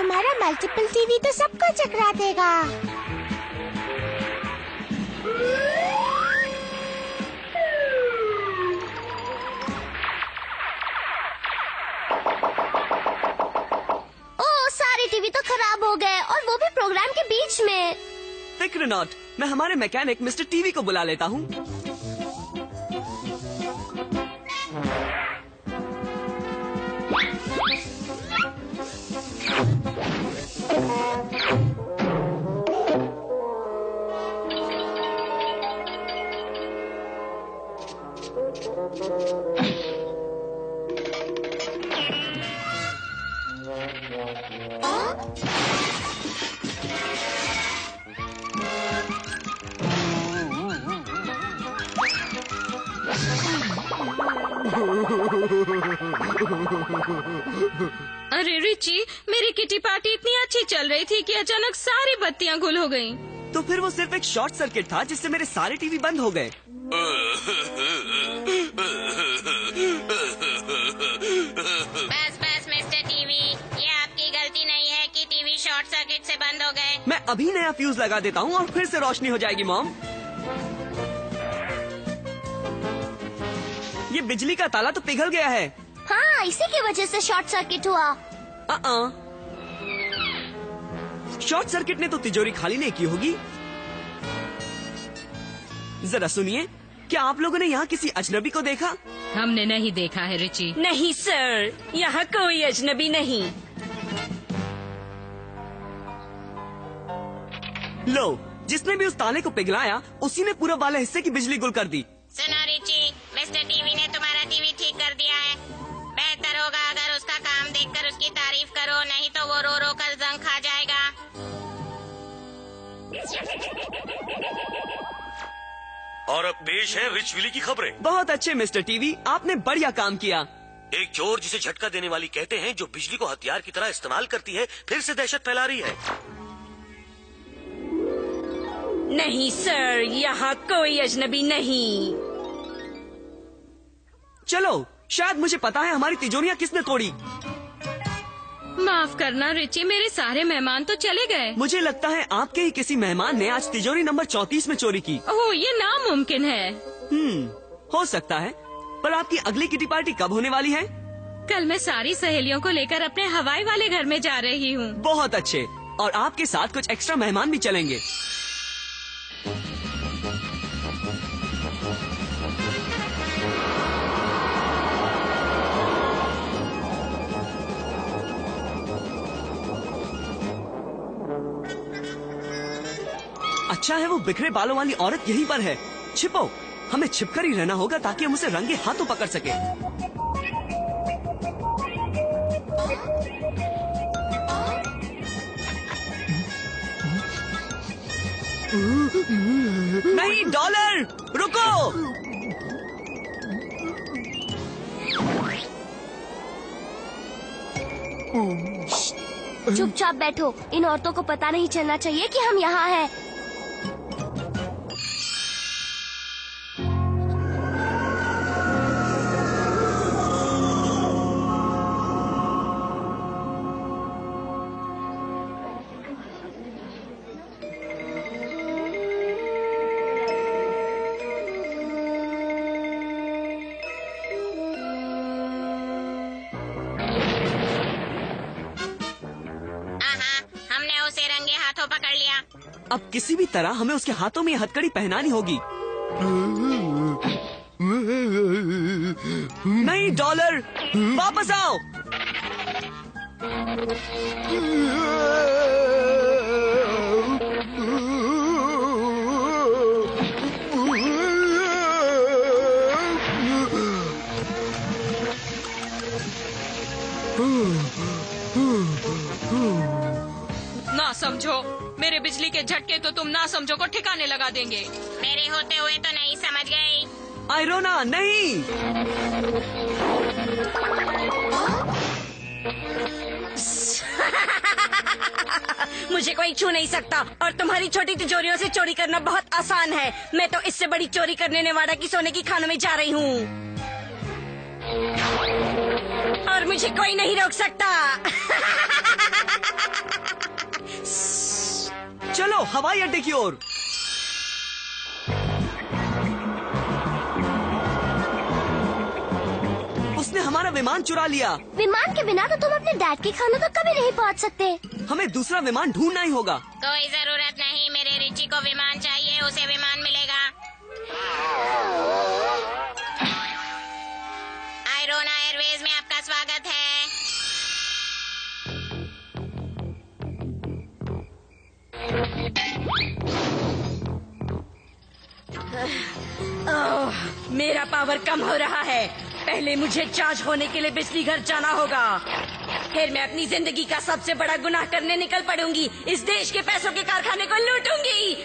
तुम्हारा multiple TV तो सबको चकरा देगा। ओह, सारे टीवी तो खराब हो गए और वो भी प्रोग्राम के बीच में। फिक्र नॉट, मैं हमारे मैकेनिक मिस्टर टीवी को बुला लेता हूँ। अरे रिची, मेरी किटी पार्टी इतनी अच्छी चल रही थी कि अचानक सारी बत्तियां गुल हो गईं। तो फिर वो सिर्फ एक शॉर्ट सर्किट था जिससे मेरे सारे टीवी बंद हो गए। बस बस मिस्टर टीवी, ये आपकी गलती नहीं है कि टीवी शॉर्ट सर्किट से बंद हो गए। मैं अभी नया फ्यूज लगा देता हूँ और फिर से रोशनी हो जाएगी मॉम। ये बिजली का ताला तो पिघल गया है। हाँ, इसी की वजह से शॉर्ट सर्किट हुआ। शॉर्ट सर्किट ने तो तिजोरी खाली नहीं की होगी। जरा सुनिए, क्या आप लोगों ने यहाँ किसी अजनबी को देखा? हमने नहीं देखा है रिची। नहीं सर, यहाँ कोई अजनबी नहीं। लो, जिसने भी उस ताले को पिघलाया उसी ने पूरब वाले हिस्से की बिजली गुल कर दी। सुनो रिची, मिस्टर टीवी ने तुम्हारा टीवी ठीक कर दिया है। बेहतर होगा अगर उसका काम देखकर उसकी तारीफ करो, नहीं तो वो रो रो कर जंग खा जाएगा। और अब पेश है रिच विली की खबरें। बहुत अच्छे मिस्टर टीवी, आपने बढ़िया काम किया। एक चोर जिसे झटका देने वाली कहते हैं, जो बिजली को हथियार की तरह इस्तेमाल करती है, फिर से दहशत फैला रही है। नहीं सर, यहाँ कोई अजनबी नहीं। चलो, शायद मुझे पता है हमारी तिजोरियाँ किसने तोड़ी। माफ करना रिची, मेरे सारे मेहमान तो चले गए। मुझे लगता है आपके ही किसी मेहमान ने आज तिजोरी नंबर 34 में चोरी की। ओह, ये नामुमकिन है। हो सकता है। पर आपकी अगली किटी पार्टी कब होने वाली है? कल मैं सारी सहेलियों को लेकर अपने हवाई वाले घर में जा रही हूँ। बहुत अच्छे। और आपके साथ कुछ एक्स्ट्रा मेहमान भी चलेंगे। अच्छा है वो बिखरे बालों वाली औरत यहीं पर है। छिपो, हमें छिपकर ही रहना होगा ताकि हम उसे रंगे हाथों पकड़ सके। नहीं डॉलर, रुको। चुपचाप बैठो, इन औरतों को पता नहीं चलना चाहिए कि हम यहाँ हैं। पकड़ लिया। अब किसी भी तरह हमें उसके हाथों में ये हथकड़ी पहनानी होगी। नहीं डॉलर, वापस आओ। ना समझो, मेरे बिजली के झटके तो तुम ना समझो को ठिकाने लगा देंगे। मेरे होते हुए तो नहीं समझ गई। आयरोना नहीं। मुझे कोई छू नहीं सकता और तुम्हारी छोटी तिजोरियों से चोरी करना बहुत आसान है। मैं तो इससे बड़ी चोरी करने नेवाडा की सोने की खानों में जा रही हूँ और मुझे कोई नहीं रोक सकता। हवाई अड्डे की ओर। उसने हमारा विमान चुरा लिया। विमान के बिना तो तुम अपने डैड के खाने तक कभी नहीं पहुंच सकते। हमें दूसरा विमान ढूंढना ही होगा। कोई जरूरत नहीं, मेरे रिची को विमान चाहिए, उसे विमान मिलेगा। आयरोना एयरवेज में आपका स्वागत है। मेरा पावर कम हो रहा है। पहले मुझे चार्ज होने के लिए बिजली घर जाना होगा, फिर मैं अपनी जिंदगी का सबसे बड़ा गुनाह करने निकल पड़ूंगी। इस देश के पैसों के कारखाने को लूटूंगी।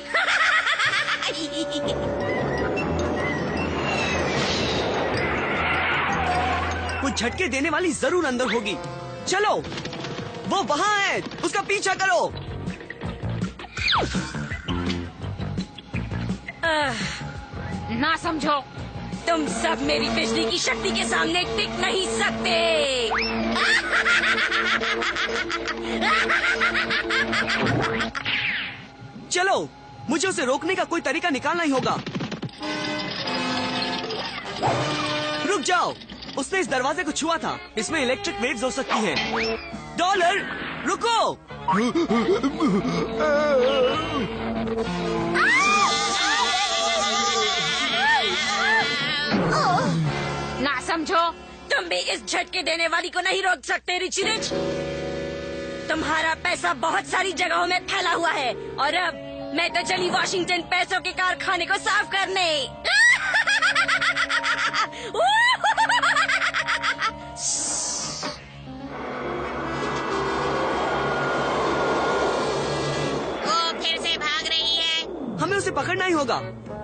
कुछ झटके देने वाली जरूर अंदर होगी। चलो, वो वहाँ है, उसका पीछा करो। ना समझो। तुम सब मेरी बिजली की शक्ति के सामने टिक नहीं सकते। चलो, मुझे उसे रोकने का कोई तरीका निकालना ही होगा। रुक जाओ, उसने इस दरवाजे को छुआ था। इसमें इलेक्ट्रिक वेव्स हो सकती हैं। डॉलर, रुको। ना समझो। तुम भी इस झटके देने वाली को नहीं रोक सकते रिची रिच। तुम्हारा पैसा बहुत सारी जगहों में फैला हुआ है और अब मैं तो चली वॉशिंगटन पैसों के कारखाने को साफ करने। वो फिर से भाग रही है। हमें उसे पकड़ना ही होगा।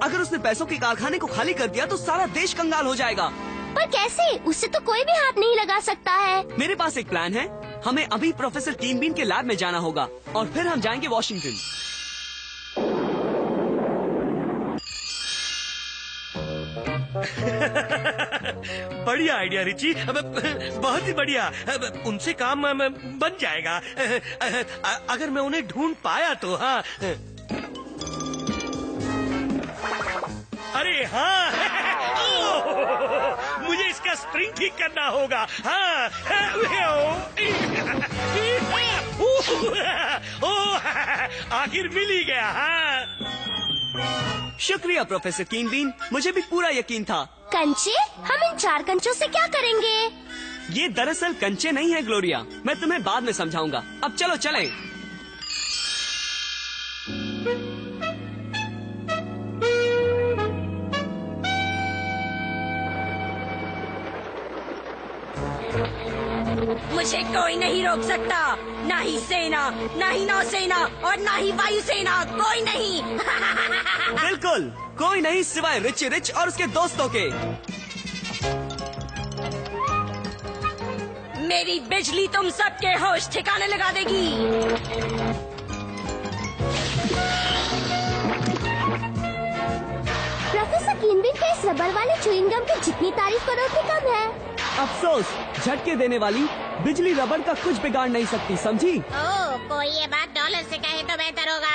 अगर उसने पैसों के कारखाने को खाली कर दिया तो सारा देश कंगाल हो जाएगा। पर कैसे? उससे तो कोई भी हाथ नहीं लगा सकता है। मेरे पास एक प्लान है। हमें अभी प्रोफेसर कीन बीन के लैब में जाना होगा और फिर हम जाएंगे वॉशिंगटन। बढ़िया आइडिया रिची, बहुत ही बढ़िया। उनसे काम बन जाएगा अगर मैं उन्हें ढूंढ पाया तो। हाँ, अरे हाँ, मुझे इसका स्प्रिंग ठीक करना होगा। हाँ, आखिर मिल ही गया। हाँ, शुक्रिया प्रोफेसर कीन बीन, मुझे भी पूरा यकीन था। कंचे? हम इन 4 कंचों से क्या करेंगे? ये दरअसल कंचे नहीं है ग्लोरिया, मैं तुम्हें बाद में समझाऊंगा। अब चलो चलें। मुझे कोई नहीं रोक सकता, ना ही सेना, ना ही नौसेना और ना ही वायुसेना, कोई नहीं। बिल्कुल कोई नहीं सिवाय रिची रिच और उसके दोस्तों के। मेरी बिजली तुम सबके होश ठिकाने लगा देगी। प्रोफेसर कीनबिन के इस रबर वाले च्युइंग गम की जितनी तारीफ करो उतनी कम है। अफसोस, झटके देने वाली बिजली रबड़ का कुछ बिगाड़ नहीं सकती, समझी? ओह, कोई ये बात डॉलर से कहे तो बेहतर होगा।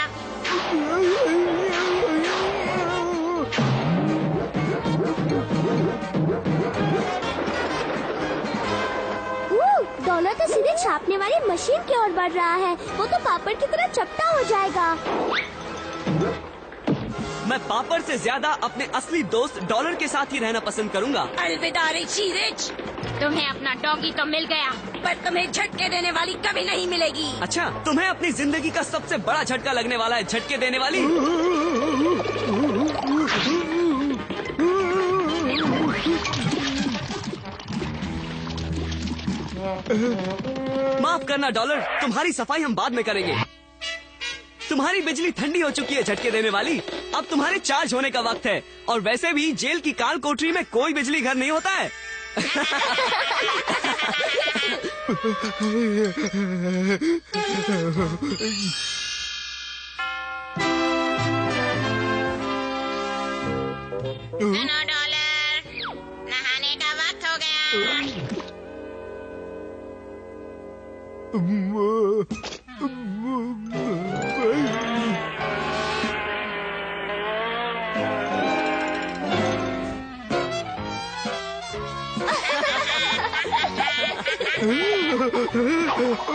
डॉलर तो सीधे छापने वाली मशीन की ओर बढ़ रहा है। वो तो पापड़ की तरह चपटा हो जाएगा। मैं पापड़ से ज्यादा अपने असली दोस्त डॉलर के साथ ही रहना पसंद करूंगा। अलविदा रिची रिच। तुम्हें अपना डॉगी तो मिल गया, पर तुम्हें झटके देने वाली कभी नहीं मिलेगी। अच्छा, तुम्हें अपनी जिंदगी का सबसे बड़ा झटका लगने वाला है झटके देने वाली। माफ करना डॉलर, तुम्हारी सफाई हम बाद में करेंगे। तुम्हारी बिजली ठंडी हो चुकी है झटके देने वाली। अब तुम्हारे चार्ज होने का वक्त है। और वैसे भी जेल की काल कोठरी में कोई बिजली घर नहीं होता है। सुनो डॉलर, नहाने का वक्त हो गया। ये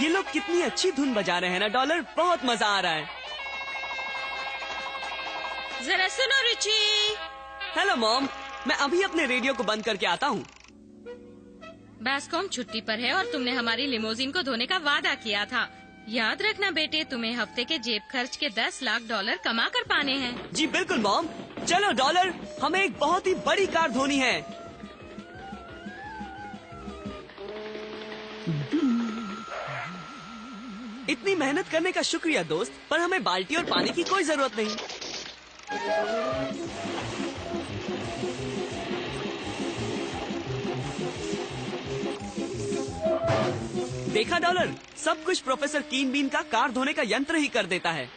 लोग कितनी अच्छी धुन बजा रहे हैं ना डॉलर, बहुत मजा आ रहा है। जरा सुनो रिची। हेलो मॉम, मैं अभी अपने रेडियो को बंद करके आता हूँ। बास्कॉम छुट्टी पर है और तुमने हमारी लिमोजिन को धोने का वादा किया था। याद रखना बेटे, तुम्हें हफ्ते के जेब खर्च के 10 लाख डॉलर कमा कर पाने हैं। जी बिल्कुल मॉम। चलो डॉलर, हमें एक बहुत ही बड़ी कार धोनी है। इतनी मेहनत करने का शुक्रिया दोस्त, पर हमें बाल्टी और पानी की कोई जरूरत नहीं। देखा डॉलर, सब कुछ प्रोफेसर कीन बीन का कार धोने का यंत्र ही कर देता है।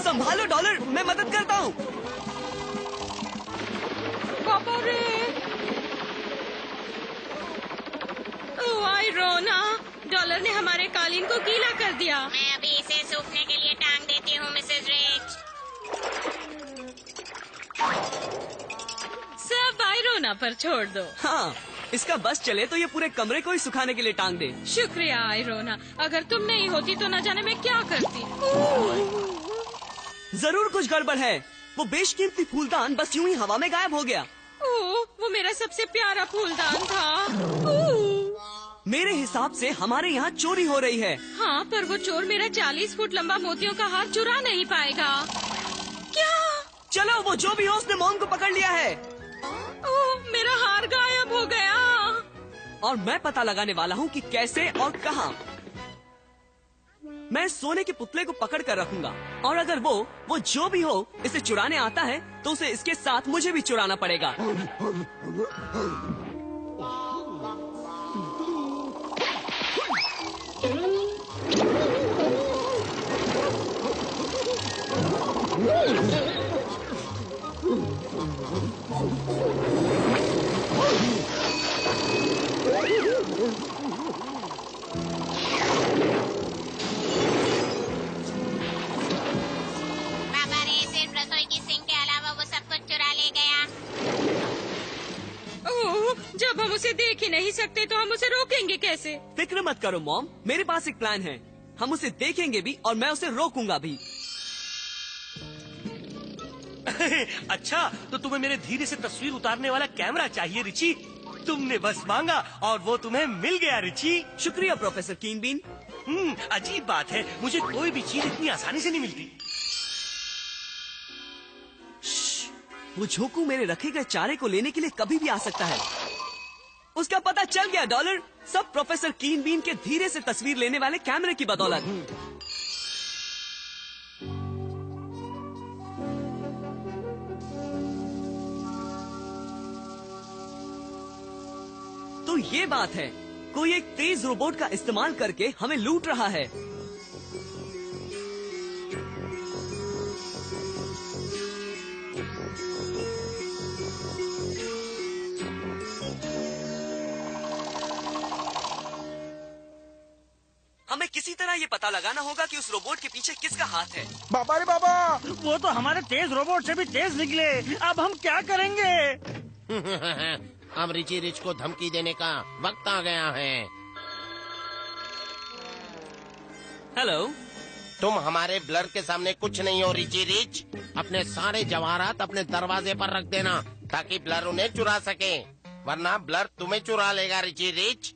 संभालो डॉलर, मैं मदद करता हूँ। पापा रे। ओह आयरोना, डॉलर ने हमारे कालीन को गीला कर दिया। मैं अभी इसे सूखने के लिए टांग देती हूँ मिसेज रिच। सब आयरोना पर छोड़ दो। हाँ, इसका बस चले तो ये पूरे कमरे को ही सुखाने के लिए टांग दे। शुक्रिया आयरोना, अगर तुम नहीं होती तो न जाने मैं क्या करती। जरूर कुछ गड़बड़ है। वो बेशकीमती फूलदान बस यूं ही हवा में गायब हो गया। ओह, वो मेरा सबसे प्यारा फूलदान था। मेरे हिसाब से हमारे यहाँ चोरी हो रही है। हाँ, पर वो चोर मेरा 40 फुट लंबा मोतियों का हार चुरा नहीं पाएगा। क्या? चलो, वो जो भी हो उसने मॉम को पकड़ लिया है। ओह, मेरा हार गायब हो गया। और मैं पता लगाने वाला हूँ कि कैसे और कहाँ। मैं सोने के पुतले को पकड़ कर रखूंगा, और अगर वो जो भी हो इसे चुराने आता है तो उसे इसके साथ मुझे भी चुराना पड़ेगा। पापा रे, सिर्फ रसोई की सिंक के अलावा वो सब कुछ चुरा ले गया। ओह, जब हम उसे देख ही नहीं सकते तो हम उसे रोकेंगे कैसे? फिक्र मत करो मॉम, मेरे पास एक प्लान है। हम उसे देखेंगे भी और मैं उसे रोकूंगा भी। अच्छा, तो तुम्हें मेरे धीरे से तस्वीर उतारने वाला कैमरा चाहिए रिची। तुमने बस मांगा और वो तुम्हें मिल गया रिची। शुक्रिया प्रोफेसर कीन बीन। अजीब बात है, मुझे कोई भी चीज इतनी आसानी से नहीं मिलती। वो झोंकू मेरे रखे गए चारे को लेने के लिए कभी भी आ सकता है। उसका पता चल गया डॉलर, सब प्रोफेसर कीन बीन के धीरे से तस्वीर लेने वाले कैमरे की बदौलत। तो ये बात है, कोई एक तेज रोबोट का इस्तेमाल करके हमें लूट रहा है। हमें किसी तरह ये पता लगाना होगा कि उस रोबोट के पीछे किसका हाथ है। बाबा रे बाबा, वो तो हमारे तेज रोबोट से भी तेज निकले। अब हम क्या करेंगे? अब रिची रिच को धमकी देने का वक्त आ गया है। हेलो, तुम हमारे ब्लर के सामने कुछ नहीं हो रिची रिच। अपने सारे जवाहरात अपने दरवाजे पर रख देना ताकि ब्लर उन्हें चुरा सके, वरना ब्लर तुम्हें चुरा लेगा रिची रिच।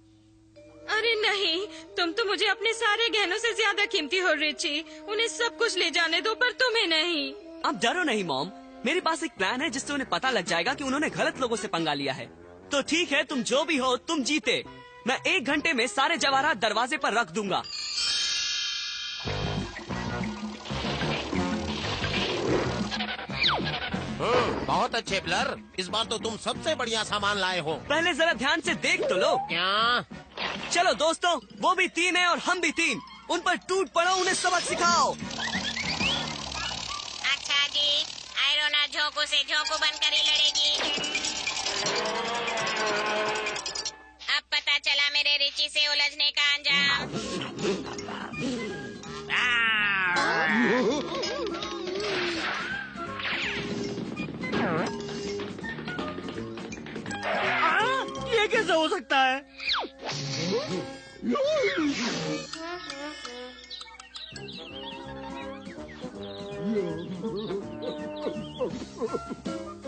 अरे नहीं, तुम तो मुझे अपने सारे गहनों से ज्यादा कीमती हो रिची। उन्हें सब कुछ ले जाने दो, पर तुम्हें नहीं। अब डरो नहीं मॉम, मेरे पास एक प्लान है जिससे उन्हें पता लग जाएगा कि उन्होंने गलत लोगों से पंगा लिया है। तो ठीक है, तुम जो भी हो तुम जीते। मैं 1 घंटे में सारे जवाहरात दरवाजे पर रख दूंगा। बहुत अच्छे ब्लर, इस बार तो तुम सबसे बढ़िया सामान लाए हो। पहले जरा ध्यान से देख तो लो। क्या? चलो दोस्तों, वो भी 3 है और हम भी 3। उन पर टूट पड़ो, उन्हें सबक सिखाओ। अच्छा जी, आयरोना झोंकू से झोंकू बनकर ही लड़ेगी। अब पता चला मेरे रिची से उलझने का अंजाम। ये कैसे हो सकता है?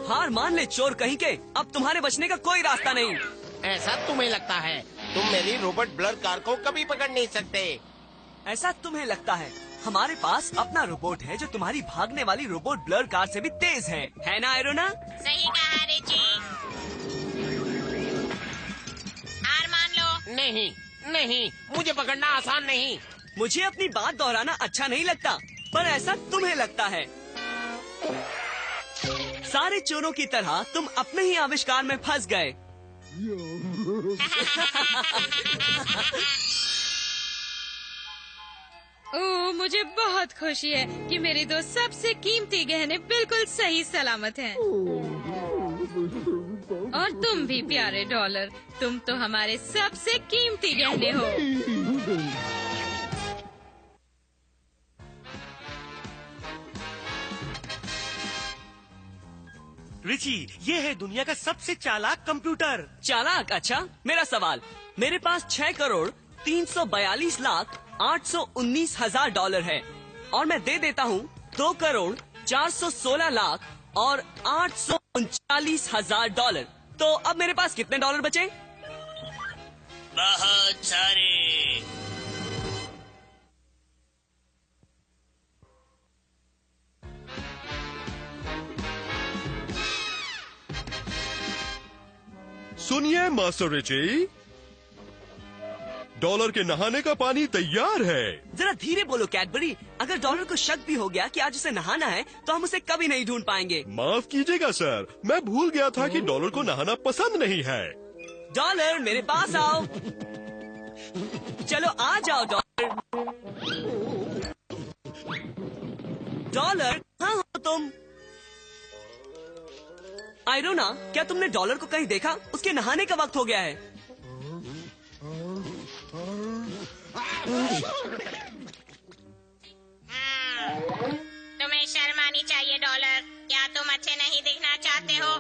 हार मान ले चोर कहीं के, अब तुम्हारे बचने का कोई रास्ता नहीं। ऐसा तुम्हें लगता है? तुम मेरी रोबोट ब्लर कार को कभी पकड़ नहीं सकते। ऐसा तुम्हें लगता है? हमारे पास अपना रोबोट है जो तुम्हारी भागने वाली रोबोट ब्लर कार से भी तेज है ना आयरोना? सही कहा रिची। हार मान लो। नहीं नहीं, मुझे पकड़ना आसान नहीं। मुझे अपनी बात दोहराना अच्छा नहीं लगता, पर ऐसा तुम्हें लगता है। सारे चोरों की तरह तुम अपने ही आविष्कार में फंस गए। ओह, मुझे बहुत खुशी है कि मेरे दो सबसे कीमती गहने बिल्कुल सही सलामत हैं। और तुम भी प्यारे डॉलर, तुम तो हमारे सबसे कीमती गहने हो। रिची, ये है दुनिया का सबसे चालाक कंप्यूटर। चालाक? अच्छा, मेरा सवाल। मेरे पास 6,43,08,19,000 डॉलर है और मैं दे देता हूँ 2,04,16,00,000 और 839,000 डॉलर। तो अब मेरे पास कितने डॉलर बचे? बहुत सारे। सुनिए मास्टर रिची, डॉलर के नहाने का पानी तैयार है। जरा धीरे बोलो कैडबरी, अगर डॉलर को शक भी हो गया कि आज उसे नहाना है तो हम उसे कभी नहीं ढूंढ पाएंगे। माफ कीजिएगा सर, मैं भूल गया था कि डॉलर को नहाना पसंद नहीं है। डॉलर मेरे पास आओ। चलो आ जाओ डॉलर। डॉलर कहाँ हो तुम? आयरोना, क्या तुमने डॉलर को कहीं देखा? उसके नहाने का वक्त हो गया है। तुम्हें शर्म आनी चाहिए डॉलर। क्या तुम अच्छे नहीं दिखना चाहते हो?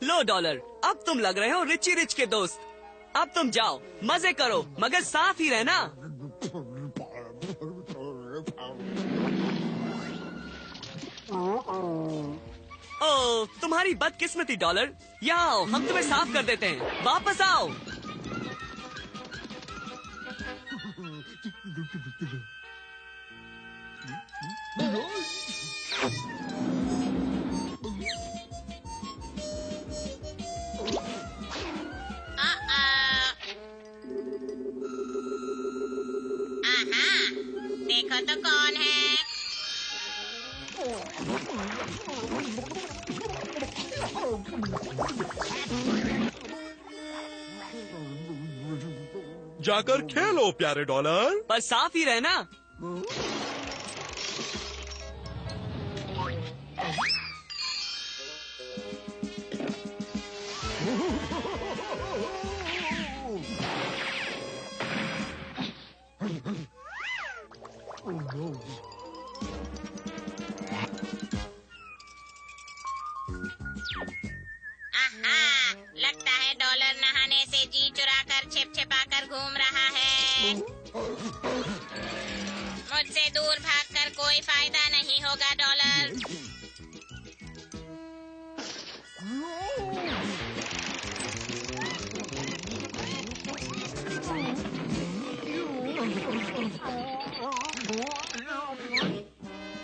लो डॉलर, अब तुम लग रहे हो रिची रिच के दोस्त। अब तुम जाओ, मजे करो, मगर साफ ही रहना। ओ, तुम्हारी बदकिस्मती डॉलर। यहाँ आओ, हम तुम्हें साफ कर देते हैं। वापस आओ। देखो तो कौन है? जाकर खेलो प्यारे डॉलर। पर साफ ही रहना। लगता है डॉलर नहाने से जी चुराकर छिप छिपाकर घूम रहा है। मुझसे दूर भागकर कोई फायदा नहीं होगा डॉलर।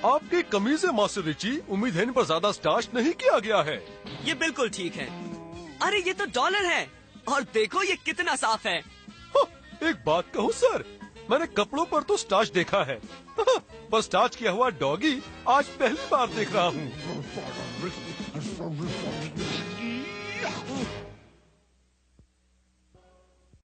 आपकी कमीज है मास्टर रिची, उम्मीद है इन पर ज्यादा स्टार्च नहीं किया गया है। ये बिल्कुल ठीक है। अरे ये तो डॉलर है और देखो ये कितना साफ है। एक बात कहूँ सर, मैंने कपड़ों पर तो स्टार्च देखा है पर स्टार्च किया हुआ डॉगी आज पहली बार देख रहा हूँ। है